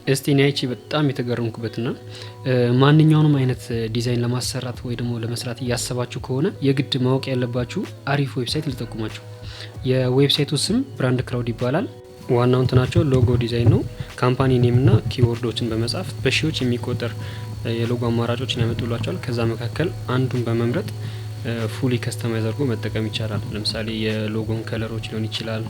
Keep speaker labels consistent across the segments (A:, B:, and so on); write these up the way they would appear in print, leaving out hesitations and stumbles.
A: እስቲ እኔ አይቼ በጣም የተገረምኩበትና ማንኛውንም አይነት ዲዛይን ለማሰራት ወይ ደግሞ ለመስራት እያሰባችሁ ከሆነ የግድ ማወቅ ያለባችሁ አሪፍ ዌብሳይት ልጠቁማችሁ። የዌብሳይቱ ስም ብራንድ ክራውድ ይባላል። ዋናው እንትናቸው ሎጎ ዲዛይን ነው። ካምፓኒ ኔም እና ኪወርዶችን በመጻፍ በሺዎች የሚቆጠር የሎጎ አማራጮችን ያመጡላቸዋል። ከዛ መካከል አንዱን በመምረጥ ፉሊ ከስተማይዝ አድርጎ መጠቀም ይቻላል። ለምሳሌ የሎጎን ከለሮች ሊሆን ይችላል፣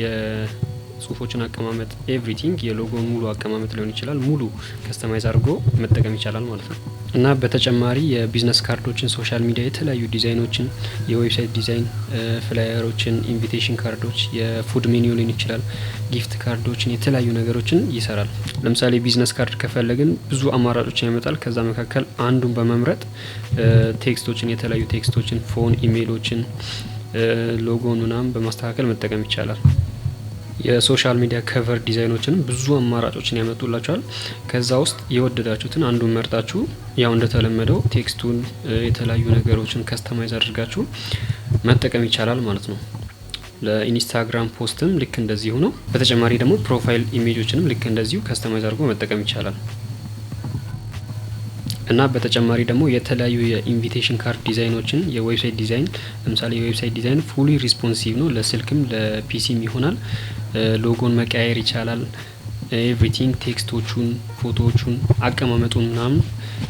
A: የጽሁፎችን አቀማመጥ፣ ኤቭሪቲንግ የሎጎን ሙሉ አቀማመጥ ሊሆን ይችላል። ሙሉ ከስተማይዝ አድርጎ መጠቀም ይቻላል ማለት ነው። እና በተጨማሪ የቢዝነስ ካርዶችን፣ ሶሻል ሚዲያ የተለያዩ ዲዛይኖችን፣ የዌብሳይት ዲዛይን፣ ፍላየሮችን፣ ኢንቪቴሽን ካርዶች፣ የፉድ ሜኒው ሊሆን ይችላል፣ ጊፍት ካርዶችን፣ የተለያዩ ነገሮችን ይሰራል። ለምሳሌ ቢዝነስ ካርድ ከፈለግን ብዙ አማራጮችን ያመጣል። ከዛ መካከል አንዱን በመምረጥ ቴክስቶችን፣ የተለያዩ ቴክስቶችን፣ ፎን፣ ኢሜይሎችን፣ ሎጎን ምናምን በማስተካከል መጠቀም ይቻላል። የሶሻል ሚዲያ ከቨር ዲዛይኖችንም ብዙ አማራጮችን ያመጡላቸዋል። ከዛ ውስጥ የወደዳችሁትን አንዱን መርጣችሁ ያው እንደተለመደው ቴክስቱን የተለያዩ ነገሮችን ከስተማይዝ አድርጋችሁ መጠቀም ይቻላል ማለት ነው። ለኢንስታግራም ፖስትም ልክ እንደዚሁ ነው። በተጨማሪ ደግሞ ፕሮፋይል ኢሜጆችንም ልክ እንደዚሁ ከስተማይዝ አድርጎ መጠቀም ይቻላል። እና በተጨማሪ ደግሞ የተለያዩ የኢንቪቴሽን ካርድ ዲዛይኖችን፣ የዌብሳይት ዲዛይን ለምሳሌ የዌብሳይት ዲዛይን ፉሊ ሪስፖንሲቭ ነው። ለስልክም ለፒሲም ይሆናል። ሎጎን መቀያየር ይቻላል። ኤቭሪቲንግ ቴክስቶቹን፣ ፎቶዎቹን፣ አቀማመጡን ምናምን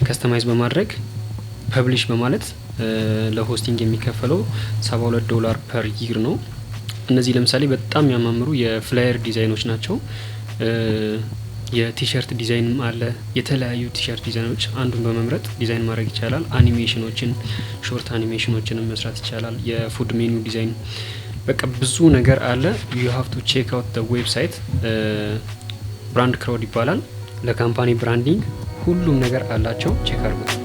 A: ከስተማይዝ በማድረግ ፐብሊሽ በማለት ለሆስቲንግ የሚከፈለው $72 ፐር ይር ነው። እነዚህ ለምሳሌ በጣም ያማምሩ የፍላየር ዲዛይኖች ናቸው። የቲሸርት ዲዛይንም አለ። የተለያዩ ቲሸርት ዲዛይኖች አንዱን በመምረጥ ዲዛይን ማድረግ ይቻላል። አኒሜሽኖችን፣ ሾርት አኒሜሽኖችንም መስራት ይቻላል። የፉድ ሜኑ ዲዛይን፣ በቃ ብዙ ነገር አለ። ዩ ሃቭ ቱ ቼክ አውት ዘ ዌብሳይት። ብራንድ ክራውድ ይባላል። ለካምፓኒ ብራንዲንግ ሁሉም ነገር አላቸው። ቼክ አድርጉት።